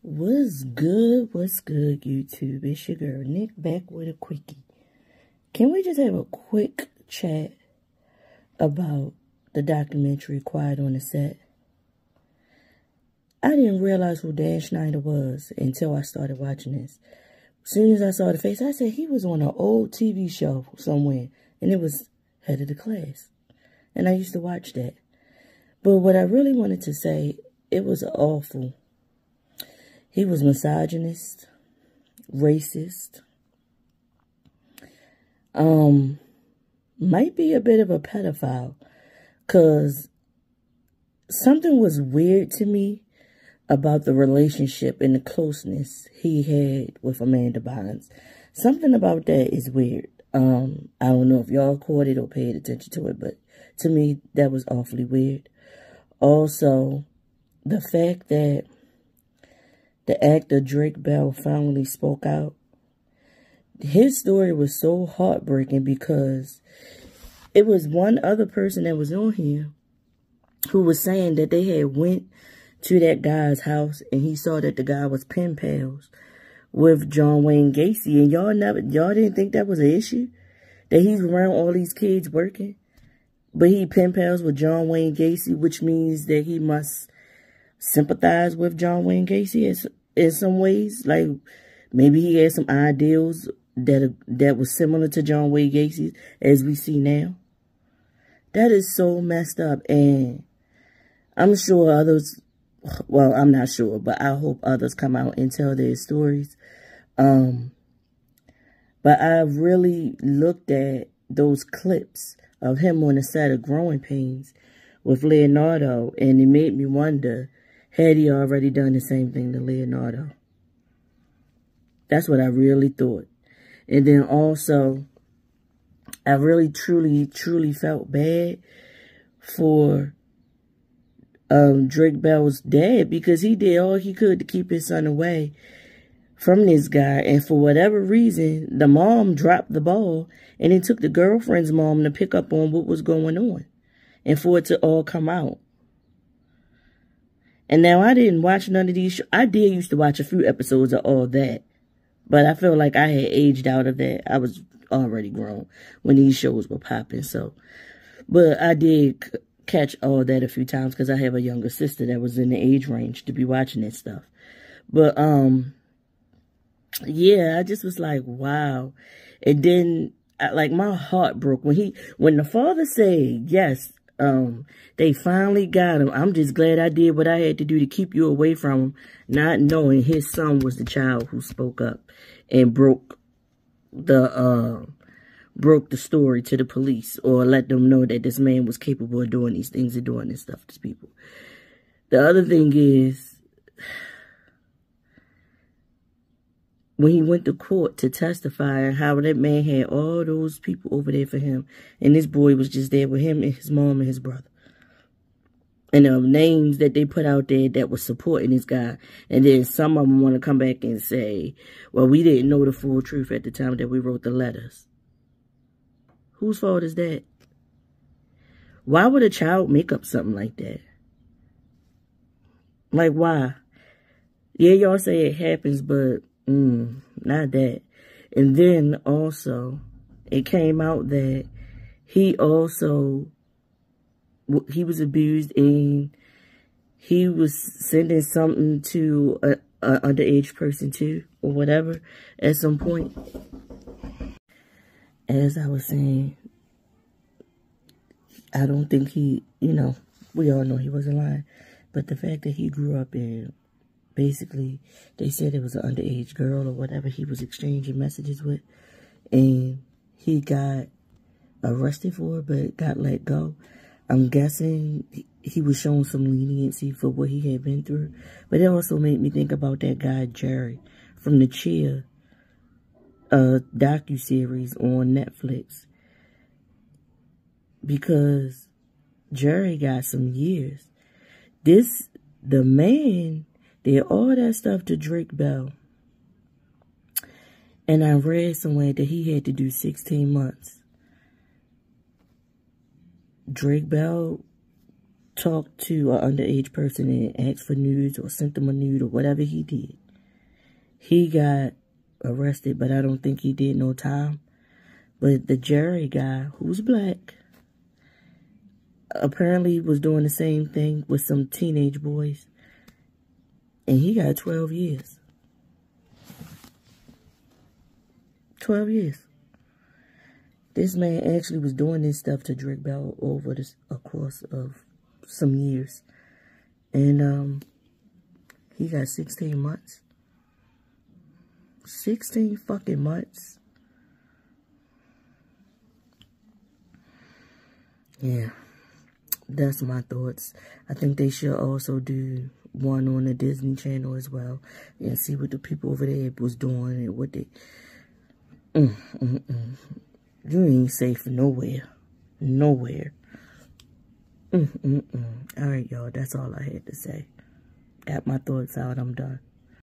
What's good? What's good, YouTube? It's your girl, Nick, back with a quickie. Can we just have a quick chat about the documentary Quiet on the Set? I didn't realize who Dan Schneider was until I started watching this. As soon as I saw the face, I said he was on an old TV show somewhere, and it was Head of the Class. And I used to watch that. But what I really wanted to say, it was awful. He was misogynist, racist, might be a bit of a pedophile, because something was weird to me about the relationship and the closeness he had with Amanda Bynes. Something about that is weird. I don't know if y'all caught it or paid attention to it, but to me, that was awfully weird. Also, the fact that the actor Drake Bell finally spoke out. His story was so heartbreaking because it was one other person that was on here who was saying that they had went to that guy's house and he saw that the guy was pen pals with John Wayne Gacy. And y'all didn't think that was an issue? That he's around all these kids working, but he pen pals with John Wayne Gacy, which means that he must sympathize with John Wayne Gacy in some ways. Like, maybe he had some ideals that was similar to John Wayne Gacy's, as we see now. That is so messed up, and I'm sure others, well, I'm not sure, but I hope others come out and tell their stories. But I really looked at those clips of him on the set of Growing Pains with Leonardo, and it made me wonder, had he already done the same thing to Leonardo? That's what I really thought. And then also, I really, truly felt bad for Drake Bell's dad, because he did all he could to keep his son away from this guy. And for whatever reason, the mom dropped the ball, and it took the girlfriend's mom to pick up on what was going on and for it to all come out. And now I didn't watch none of these shows. I did used to watch a few episodes of all that, but I feel like I had aged out of that. I was already grown when these shows were popping. So, but I did catch all that a few times because I have a younger sister that was in the age range to be watching that stuff. But, yeah, I just was like, wow. And then, like, my heart broke when the father said, yes, they finally got him. I'm just glad I did what I had to do to keep you away from him, not knowing his son was the child who spoke up and broke the story to the police, or let them know that this man was capable of doing these things and doing this stuff to people. The other thing is, when he went to court to testify, how that man had all those people over there for him, and this boy was just there with him and his mom and his brother. And the names that they put out there that was supporting this guy. And then some of them want to come back and say, well, we didn't know the full truth at the time that we wrote the letters. Whose fault is that? Why would a child make up something like that? Like, why? Yeah, y'all say it happens, but not that. And then also, it came out that he was abused, and he was sending something to a underage person too, or whatever, at some point. As I was saying, I don't think we all know he wasn't lying, but the fact that he grew up in, basically, they said it was an underage girl or whatever he was exchanging messages with, and he got arrested for it, but got let go. I'm guessing he was showing some leniency for what he had been through. But it also made me think about that guy, Jerry, from the Cheer docuseries on Netflix. Because Jerry got some years. The man did all that stuff to Drake Bell. And I read somewhere that he had to do 16 months. Drake Bell talked to an underage person and asked for nudes or sent them a nude or whatever he did. He got arrested, but I don't think he did no time. But the Jerry guy, who's black, apparently was doing the same thing with some teenage boys. And he got 12 years. 12 years. This man actually was doing this stuff to Drake Bell over a course of some years. And he got 16 months. 16 fucking months. Yeah. That's my thoughts. I think they should also do one on the Disney Channel as well. And see what the people over there was doing and what they... You ain't safe nowhere. Nowhere. Alright, y'all. That's all I had to say. Got my thoughts out. I'm done.